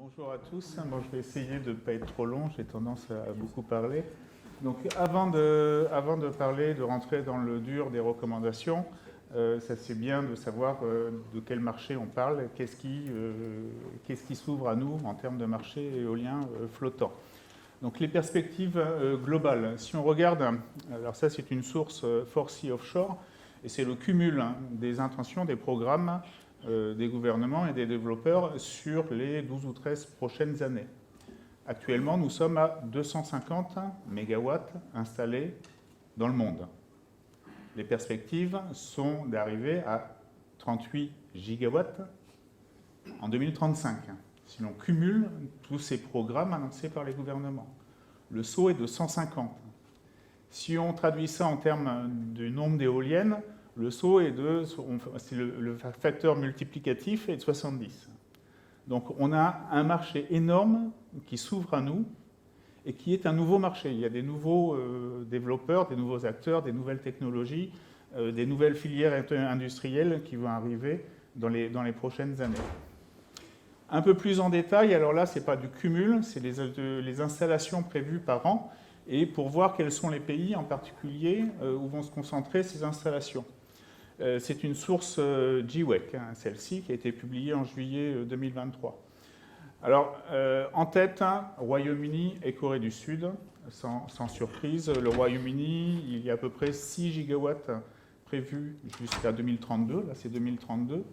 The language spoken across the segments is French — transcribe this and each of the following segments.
Bonjour à tous. Bon, je vais essayer de ne pas être trop long, j'ai tendance à beaucoup parler. Donc avant de parler, de rentrer dans le dur des recommandations, ça c'est bien de savoir de quel marché on parle, qu'est-ce qui s'ouvre à nous en termes de marché éolien flottant. Donc les perspectives globales, si on regarde, alors ça c'est une source 4C Offshore, et c'est le cumul des intentions, des programmes des gouvernements et des développeurs sur les 12 ou 13 prochaines années. Actuellement, nous sommes à 250 mégawatts installés dans le monde. Les perspectives sont d'arriver à 38 gigawatts en 2035, si l'on cumule tous ces programmes annoncés par les gouvernements. Le saut est de 150. Si on traduit ça en termes du nombre d'éoliennes, le saut est le facteur multiplicatif est de 70. Donc on a un marché énorme qui s'ouvre à nous et qui est un nouveau marché. Il y a des nouveaux développeurs, des nouveaux acteurs, des nouvelles technologies, des nouvelles filières industrielles qui vont arriver dans les prochaines années. Un peu plus en détail, alors là, ce n'est pas du cumul, c'est les installations prévues par an, et pour voir quels sont les pays en particulier où vont se concentrer ces installations. C'est une source GWEC, celle-ci, qui a été publiée en juillet 2023. Alors, en tête, Royaume-Uni et Corée du Sud, sans surprise. Le Royaume-Uni, il y a à peu près 6 gigawatts prévus jusqu'à 2032, là c'est 2032.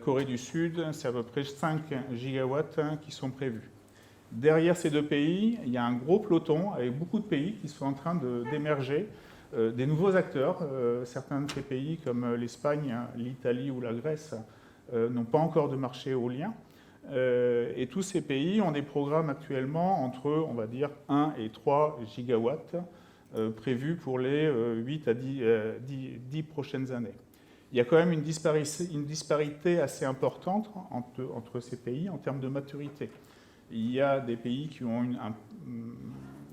Corée du Sud, c'est à peu près 5 gigawatts qui sont prévus. Derrière ces deux pays, il y a un gros peloton avec beaucoup de pays qui sont en train d'émerger, des nouveaux acteurs. Certains de ces pays, comme l'Espagne, l'Italie ou la Grèce, n'ont pas encore de marché éolien. Et tous ces pays ont des programmes actuellement entre, on va dire, 1 et 3 gigawatts prévus pour les 8 à 10 prochaines années. Il y a quand même une disparité assez importante entre ces pays en termes de maturité. Il y a des pays qui ont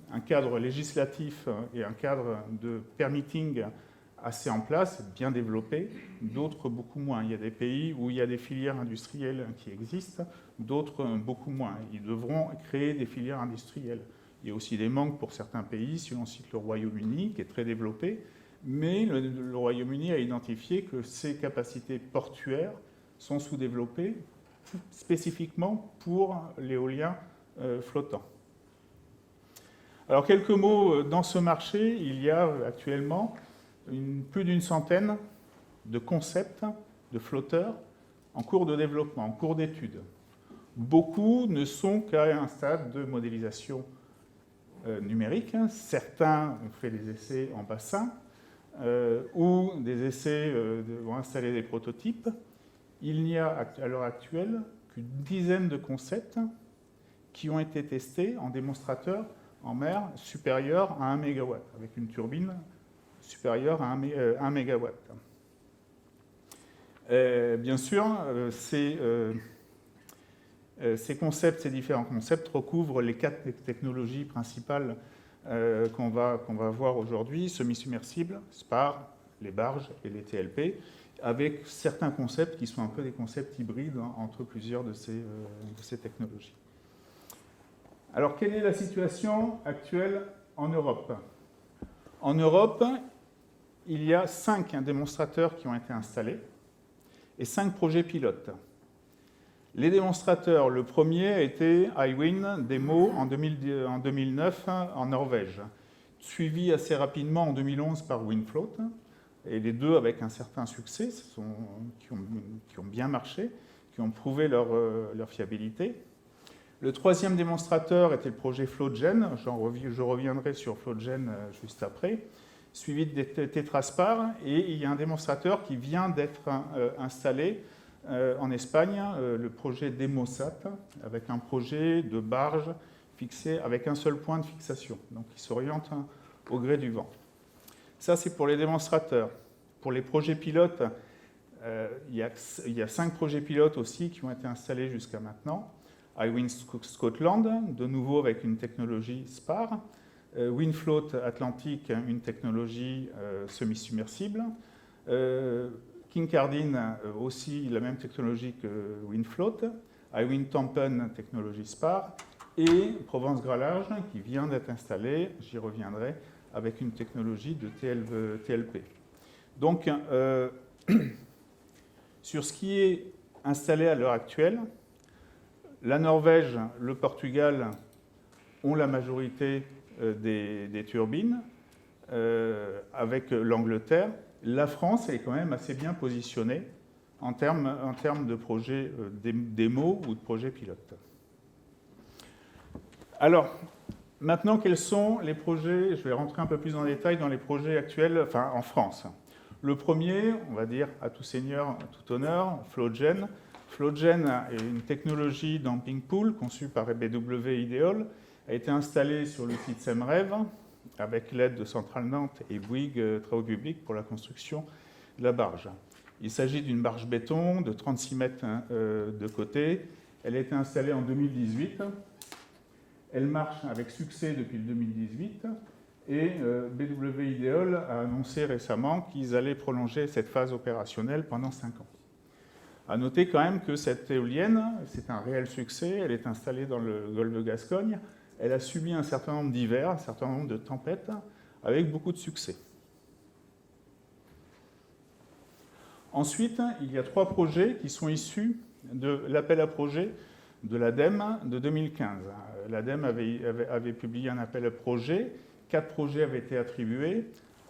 un cadre législatif et un cadre de permitting assez en place, bien développé, d'autres beaucoup moins. Il y a des pays où il y a des filières industrielles qui existent, d'autres beaucoup moins. Ils devront créer des filières industrielles. Il y a aussi des manques pour certains pays, si l'on cite le Royaume-Uni, qui est très développé, mais le Royaume-Uni a identifié que ses capacités portuaires sont sous-développées spécifiquement pour l'éolien flottant. Alors quelques mots dans ce marché, il y a actuellement plus d'une centaine de concepts de flotteurs en cours de développement, en cours d'étude. Beaucoup ne sont qu'à un stade de modélisation numérique. Certains ont fait des essais en bassin ou des essais vont installer des prototypes. Il n'y a à l'heure actuelle qu'une dizaine de concepts qui ont été testés en démonstrateur en mer supérieur à 1 MW, avec une turbine supérieure à 1 MW. Bien sûr, ces concepts, ces différents concepts recouvrent les 4 technologies principales qu'on va voir aujourd'hui, semi-submersibles, SPAR, les barges et les TLP, avec certains concepts qui sont un peu des concepts hybrides entre plusieurs de ces technologies. Alors, quelle est la situation actuelle en Europe? En Europe, il y a 5 démonstrateurs qui ont été installés et 5 projets pilotes. Les démonstrateurs, le premier a été Hywind Demo en 2009 en Norvège, suivi assez rapidement en 2011 par WindFloat, et les deux avec un certain succès, qui ont bien marché, qui ont prouvé leur fiabilité. Le troisième démonstrateur était le projet FloatGen, je reviendrai sur FloatGen juste après, suivi de Tetraspar, et il y a un démonstrateur qui vient d'être installé en Espagne, le projet Demosat, avec un projet de barge fixé avec un seul point de fixation, donc qui s'oriente au gré du vent. Ça, c'est pour les démonstrateurs. Pour les projets pilotes, il y a 5 projets pilotes aussi qui ont été installés jusqu'à maintenant. Hywind Scotland, de nouveau avec une technologie SPAR. WindFloat Atlantic, une technologie semi-submersible. Kincardine, aussi la même technologie que WindFloat. Hywind Tampen Technologies Spar, et Provence-Grand-Large, qui vient d'être installé, j'y reviendrai, avec une technologie de TLP. Donc, sur ce qui est installé à l'heure actuelle, la Norvège, le Portugal ont la majorité des turbines, avec l'Angleterre. La France est quand même assez bien positionnée en termes de projets démo ou de projets pilotes. Alors, maintenant, quels sont les projets? Je vais rentrer un peu plus en détail dans les projets actuels, enfin en France. Le premier, on va dire à tout seigneur, à tout honneur, Floatgen. Floatgen est une technologie damping pool conçue par BW Ideol, a été installée sur le site SEMREV avec l'aide de Centrale Nantes et Bouygues Travaux Publics pour la construction de la barge. Il s'agit d'une barge béton de 36 mètres de côté. Elle a été installée en 2018. Elle marche avec succès depuis le 2018 et BW Ideol a annoncé récemment qu'ils allaient prolonger cette phase opérationnelle pendant 5 ans. À noter quand même que cette éolienne, c'est un réel succès. Elle est installée dans le golfe de Gascogne. Elle a subi un certain nombre d'hivers, un certain nombre de tempêtes, avec beaucoup de succès. Ensuite, il y a 3 projets qui sont issus de l'appel à projet de l'ADEME de 2015. L'ADEME avait publié un appel à projet. 4 projets avaient été attribués.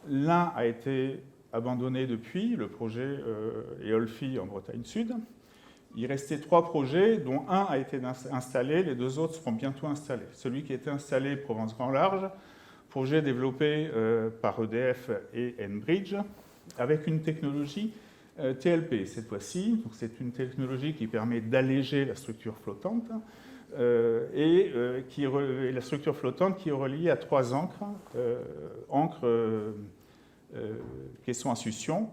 L'un a été abandonné depuis, le projet Eolfi en Bretagne Sud. Il restait 3 projets, dont un a été installé, les 2 autres seront bientôt installés. Celui qui a été installé, Provence-Grand-Large, projet développé par EDF et Enbridge, avec une technologie TLP cette fois-ci. C'est une technologie qui permet d'alléger la structure flottante et la structure flottante qui est reliée à 3 ancres, caissons à succion,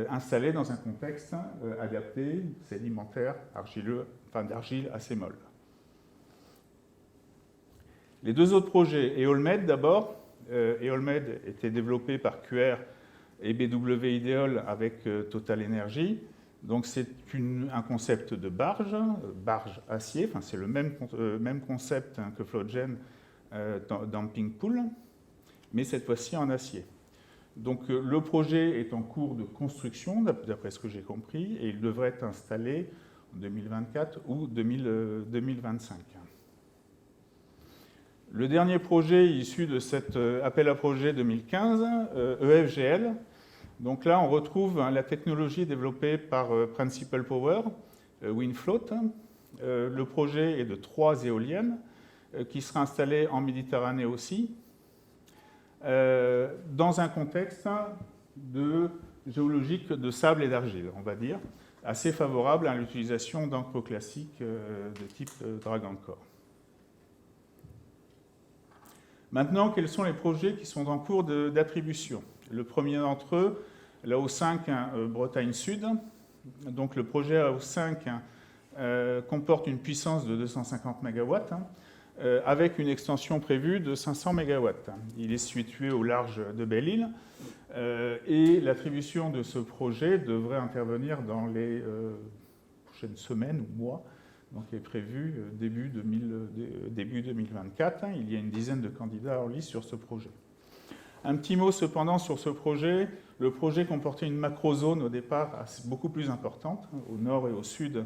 installées dans un contexte adapté, sédimentaire, argileux, enfin d'argile assez molle. Les 2 autres projets, EolMed d'abord. EolMed était développé par QR et BW Ideol avec Total Energy. Donc c'est un concept de barge acier, enfin, c'est le même concept que Floatgen damping pool, mais cette fois-ci en acier. Donc le projet est en cours de construction, d'après ce que j'ai compris, et il devrait être installé en 2024 ou 2025. Le dernier projet issu de cet appel à projet 2015, EFGL. Donc là, on retrouve la technologie développée par Principal Power, WindFloat. Le projet est de 3 éoliennes qui sera installées en Méditerranée aussi, dans un contexte géologique de sable et d'argile, on va dire, assez favorable à l'utilisation d'encre classique de type Drag Anchor. Maintenant, quels sont les projets qui sont en cours d'attribution? Le premier d'entre eux, l'AO5 Bretagne Sud. Donc le projet AO5 comporte une puissance de 250 MW avec une extension prévue de 500 MW. Il est situé au large de Belle-Île et l'attribution de ce projet devrait intervenir dans les prochaines semaines ou mois. Donc est prévu début 2024. Il y a une dizaine de candidats en lice sur ce projet. Un petit mot cependant sur ce projet. Le projet comportait une macrozone au départ beaucoup plus importante, au nord et au sud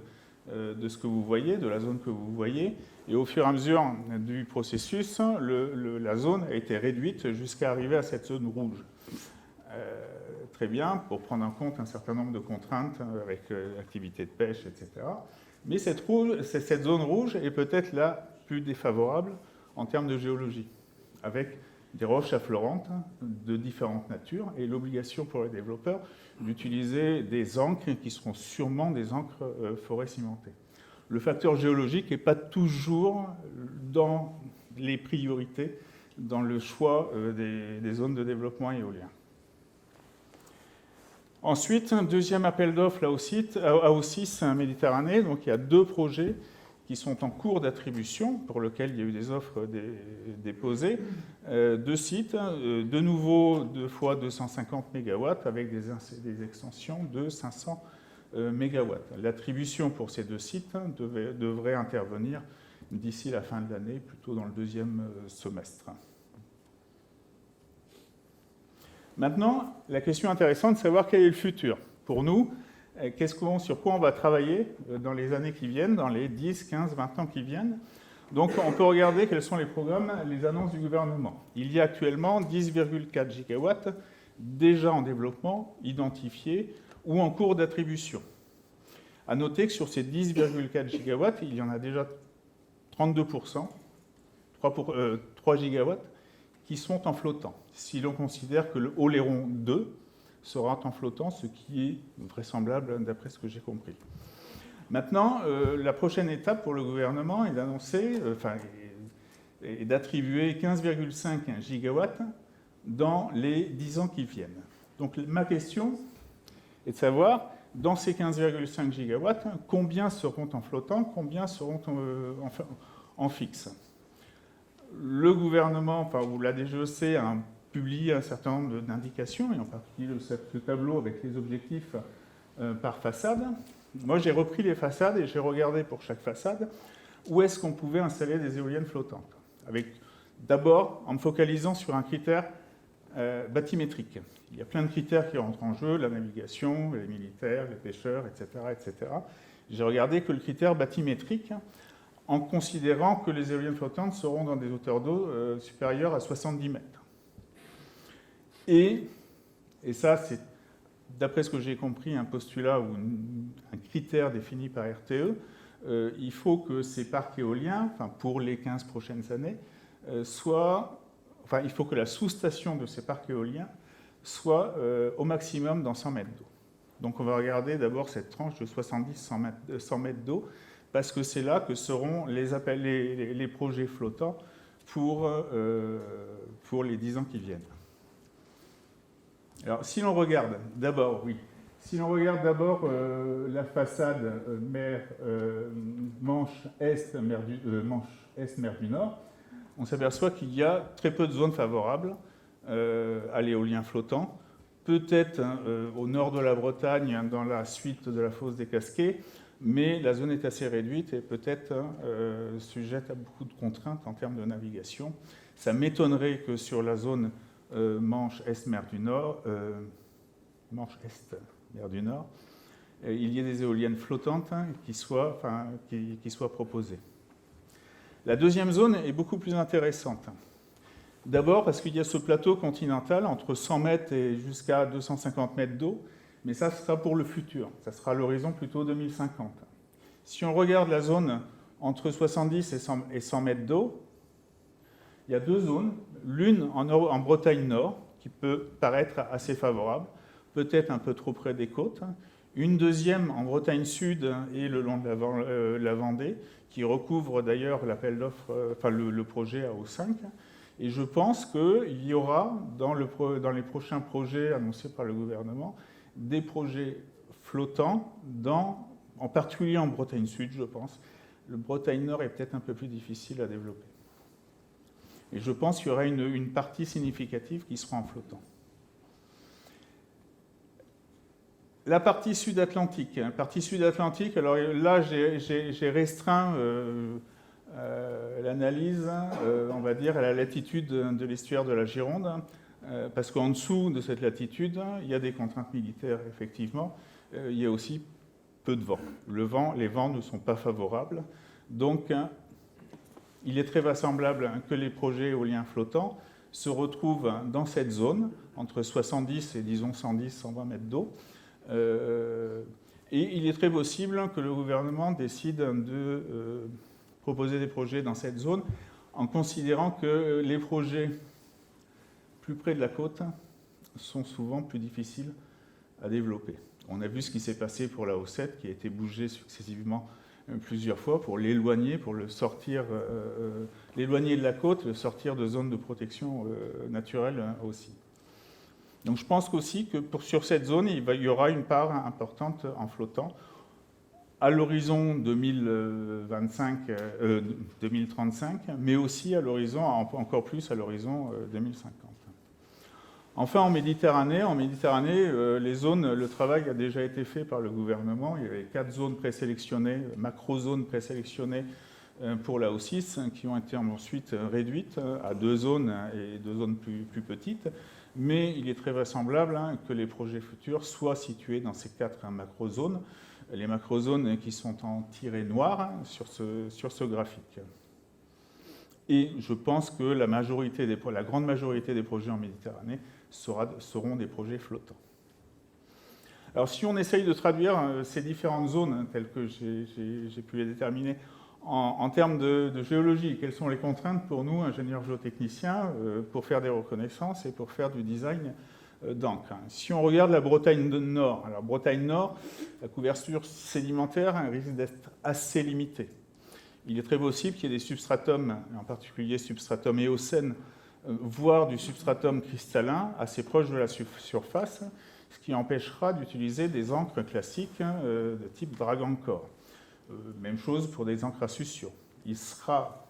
de ce que vous voyez, de la zone que vous voyez. Et au fur et à mesure du processus, la zone a été réduite jusqu'à arriver à cette zone rouge. Très bien, pour prendre en compte un certain nombre de contraintes avec l'activité de pêche, etc. Mais cette zone rouge est peut-être la plus défavorable en termes de géologie, avec des roches affleurantes de différentes natures et l'obligation pour les développeurs d'utiliser des ancres qui seront sûrement des ancres forêt cimentées. Le facteur géologique n'est pas toujours dans les priorités dans le choix des zones de développement éolien. Ensuite, un deuxième appel d'offres AO6 Méditerranée. Donc il y a 2 projets qui sont en cours d'attribution, pour lesquels il y a eu des offres déposées. 2 sites, de nouveau 2 fois 250 MW avec des extensions de 500 mégawatts. L'attribution pour ces deux sites devrait intervenir d'ici la fin de l'année, plutôt dans le deuxième semestre. Maintenant, la question intéressante de savoir quel est le futur. Pour nous, sur quoi on va travailler dans les années qui viennent, dans les 10, 15, 20 ans qui viennent. Donc on peut regarder quels sont les programmes, les annonces du gouvernement. Il y a actuellement 10,4 gigawatts déjà en développement, identifiés ou en cours d'attribution. À noter que sur ces 10,4 gigawatts, il y en a déjà 32%, 3 gigawatts, qui sont en flottant. Si l'on considère que le Oléron 2 sera en flottant, ce qui est vraisemblable d'après ce que j'ai compris. Maintenant, la prochaine étape pour le gouvernement est d'annoncer, et d'attribuer 15,5 gigawatts dans les 10 ans qui viennent. Donc ma question est de savoir, dans ces 15,5 gigawatts, combien seront en flottant, combien seront en fixe. Le gouvernement, ou la DGEC, a publié un certain nombre d'indications, et en particulier ce tableau avec les objectifs par façade. Moi, j'ai repris les façades et j'ai regardé pour chaque façade où est-ce qu'on pouvait installer des éoliennes flottantes. D'abord, en me focalisant sur un critère bathymétrique. Il y a plein de critères qui rentrent en jeu, la navigation, les militaires, les pêcheurs, etc. etc. J'ai regardé que le critère bathymétrique, en considérant que les éoliennes flottantes seront dans des hauteurs d'eau supérieures à 70 mètres. Et ça, c'est, d'après ce que j'ai compris, un postulat ou un critère défini par RTE. Il faut que ces parcs éoliens, pour les 15 prochaines années, il faut que la sous-station de ces parcs éoliens soit au maximum dans 100 mètres d'eau. Donc on va regarder d'abord cette tranche de 70-100 mètres d'eau, parce que c'est là que seront les projets flottants pour les 10 ans qui viennent. Alors, si l'on regarde d'abord, la façade Manche-Est, mer du Nord, on s'aperçoit qu'il y a très peu de zones favorables à l'éolien flottant. Peut-être au nord de la Bretagne, dans la suite de la fosse des Casquets, mais la zone est assez réduite et peut-être sujette à beaucoup de contraintes en termes de navigation. Ça m'étonnerait que sur la zone Manche-Est, mer du Nord, il y ait des éoliennes flottantes qui soient proposées. La deuxième zone est beaucoup plus intéressante. D'abord parce qu'il y a ce plateau continental entre 100 mètres et jusqu'à 250 mètres d'eau, mais ça sera pour le futur, ça sera l'horizon plutôt 2050. Si on regarde la zone entre 70 et 100 mètres d'eau, il y a deux zones, l'une en Bretagne Nord, qui peut paraître assez favorable, peut-être un peu trop près des côtes, une deuxième en Bretagne Sud et le long de la Vendée, qui recouvre d'ailleurs l'appel d'offres, le projet AO5. Et je pense qu'il y aura, dans les prochains projets annoncés par le gouvernement, des projets flottants, en particulier en Bretagne Sud, je pense. Le Bretagne Nord est peut-être un peu plus difficile à développer. Et je pense qu'il y aura une partie significative qui sera en flottant. La partie sud-atlantique. Alors là, j'ai restreint l'analyse, on va dire, à la latitude de l'estuaire de la Gironde, parce qu'en dessous de cette latitude, il y a des contraintes militaires, effectivement. Il y a aussi peu de vent. Les vents ne sont pas favorables. Donc, il est très vraisemblable que les projets éoliens flottants se retrouvent dans cette zone, entre 70 et, disons, 110, 120 mètres d'eau. Et il est très possible que le gouvernement décide de proposer des projets dans cette zone, en considérant que les projets plus près de la côte sont souvent plus difficiles à développer. On a vu ce qui s'est passé pour la O7, qui a été bougée successivement plusieurs fois pour l'éloigner, pour le sortir, l'éloigner de la côte, le sortir de zones de protection naturelle aussi. Donc je pense aussi que sur cette zone, il y aura une part importante en flottant à l'horizon 2035, mais aussi à l'horizon, encore plus à l'horizon 2050. Enfin, en Méditerranée, les zones, le travail a déjà été fait par le gouvernement. Il y avait 4 zones présélectionnées, macro-zones présélectionnées pour la O6, qui ont été ensuite réduites à 2 zones et 2 zones plus petites. Mais il est très vraisemblable que les projets futurs soient situés dans ces 4 macro-zones, les macro-zones qui sont en tiret noir sur ce graphique. Et je pense que la grande majorité des projets en Méditerranée seront des projets flottants. Alors si on essaye de traduire ces différentes zones telles que j'ai pu les déterminer en termes de géologie, quelles sont les contraintes pour nous, ingénieurs géotechniciens, pour faire des reconnaissances et pour faire du design d'encre. Si on regarde la Bretagne Nord, alors Bretagne Nord, la couverture sédimentaire risque d'être assez limitée. Il est très possible qu'il y ait des substratums, en particulier substratum éocène, voire du substratum cristallin assez proche de la surface, ce qui empêchera d'utiliser des encres classiques de type drag encore. Même chose pour des encres à succion. Il sera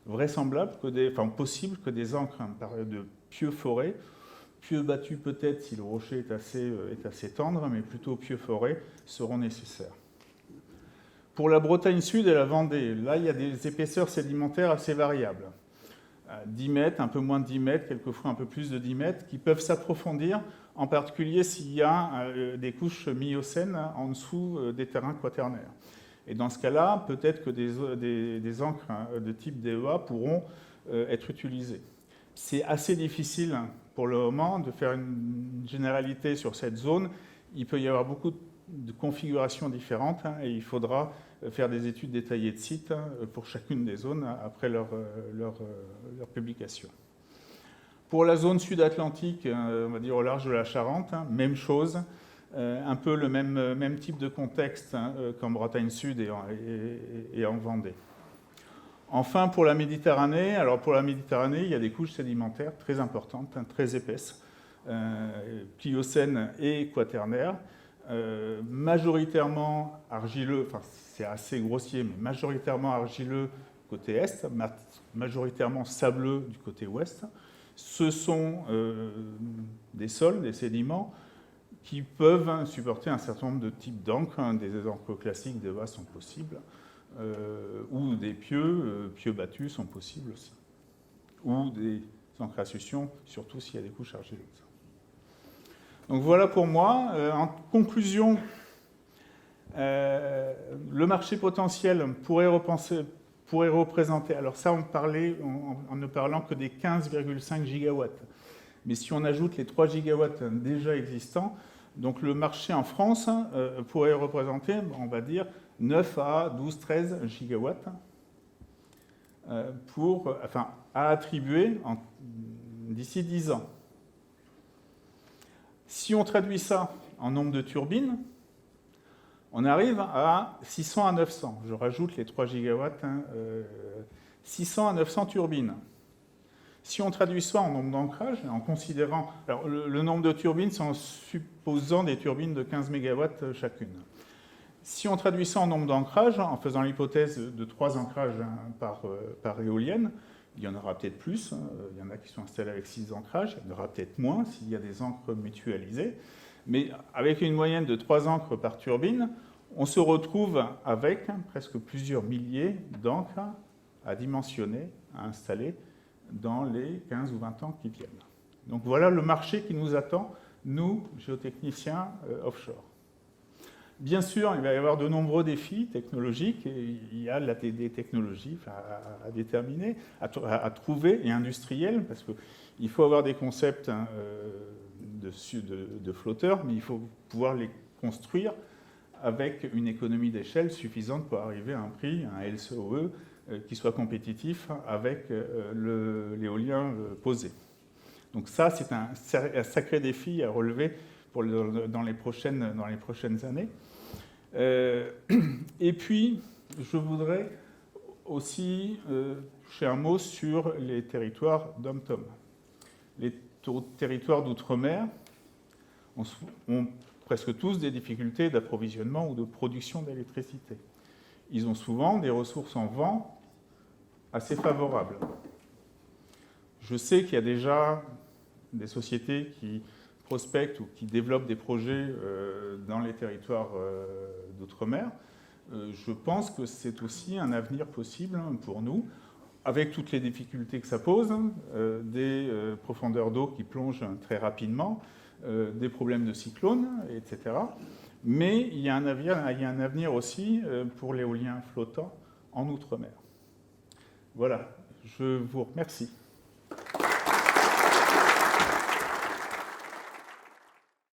vraisemblable possible que des encres de pieux forêts, pieux battus peut-être si le rocher est assez tendre, mais plutôt pieux forêts seront nécessaires. Pour la Bretagne Sud et la Vendée, là il y a des épaisseurs sédimentaires assez variables. 10 mètres, un peu moins de 10 mètres, quelquefois un peu plus de 10 mètres, qui peuvent s'approfondir, en particulier s'il y a des couches miocènes en dessous des terrains quaternaires. Et dans ce cas-là, peut-être que des encres de type DEA pourront être utilisées. C'est assez difficile pour le moment de faire une généralité sur cette zone. Il peut y avoir beaucoup de configurations différentes et il faudra faire des études détaillées de site pour chacune des zones après leur publication. Pour la zone sud-atlantique, on va dire au large de la Charente, même chose, un peu le même type de contexte qu'en Bretagne Sud et en Vendée. Enfin, pour la Méditerranée, il y a des couches sédimentaires très importantes, très épaisses, pliocènes et quaternaires, majoritairement argileux, enfin c'est assez grossier, mais majoritairement argileux côté est, majoritairement sableux du côté ouest. Ce sont des sols, des sédiments qui peuvent supporter un certain nombre de types d'encre. Des encres classiques de base sont possibles, ou des pieux battus sont possibles aussi, ou des encres à succion, surtout s'il y a des couches argileuses. Donc voilà pour moi. En conclusion, le marché potentiel pourrait représenter, alors ça on parlait en ne parlant que des 15,5 gigawatts, mais si on ajoute les 3 gigawatts déjà existants, donc le marché en France pourrait représenter, on va dire, 9 à 12, 13 gigawatts à attribuer d'ici 10 ans. Si on traduit ça en nombre de turbines, on arrive à 600 à 900. Je rajoute les 3 gigawatts, 600 à 900 turbines. Si on traduit ça en nombre d'ancrages, en considérant... Alors, le nombre de turbines, c'est en supposant des turbines de 15 mégawatts chacune. Si on traduit ça en nombre d'ancrages, en faisant l'hypothèse de 3 ancrages par éolienne, il y en aura peut-être plus, il y en a qui sont installés avec 6 ancrages, il y en aura peut-être moins s'il y a des ancres mutualisées, mais avec une moyenne de 3 ancres par turbine, on se retrouve avec presque plusieurs milliers d'ancres à dimensionner, à installer dans les 15 ou 20 ans qui viennent. Donc voilà le marché qui nous attend, nous, géotechniciens offshore. Bien sûr, il va y avoir de nombreux défis technologiques, et il y a des technologies à déterminer, à trouver, et industrielles, parce qu'il faut avoir des concepts de flotteurs, mais il faut pouvoir les construire avec une économie d'échelle suffisante pour arriver à un prix, un LCOE, qui soit compétitif avec l'éolien posé. Donc ça, c'est un sacré défi à relever dans les prochaines années. Et puis, je voudrais aussi toucher un mot sur les territoires dom-tom. Les territoires d'outre-mer ont presque tous des difficultés d'approvisionnement ou de production d'électricité. Ils ont souvent des ressources en vent assez favorables. Je sais qu'il y a déjà des sociétés qui prospectent ou qui développent des projets dans les territoires d'outre-mer. Je pense que c'est aussi un avenir possible pour nous, avec toutes les difficultés que ça pose, des profondeurs d'eau qui plongent très rapidement, des problèmes de cyclones, etc. Mais il y a un avenir aussi pour l'éolien flottant en outre-mer. Voilà, je vous remercie.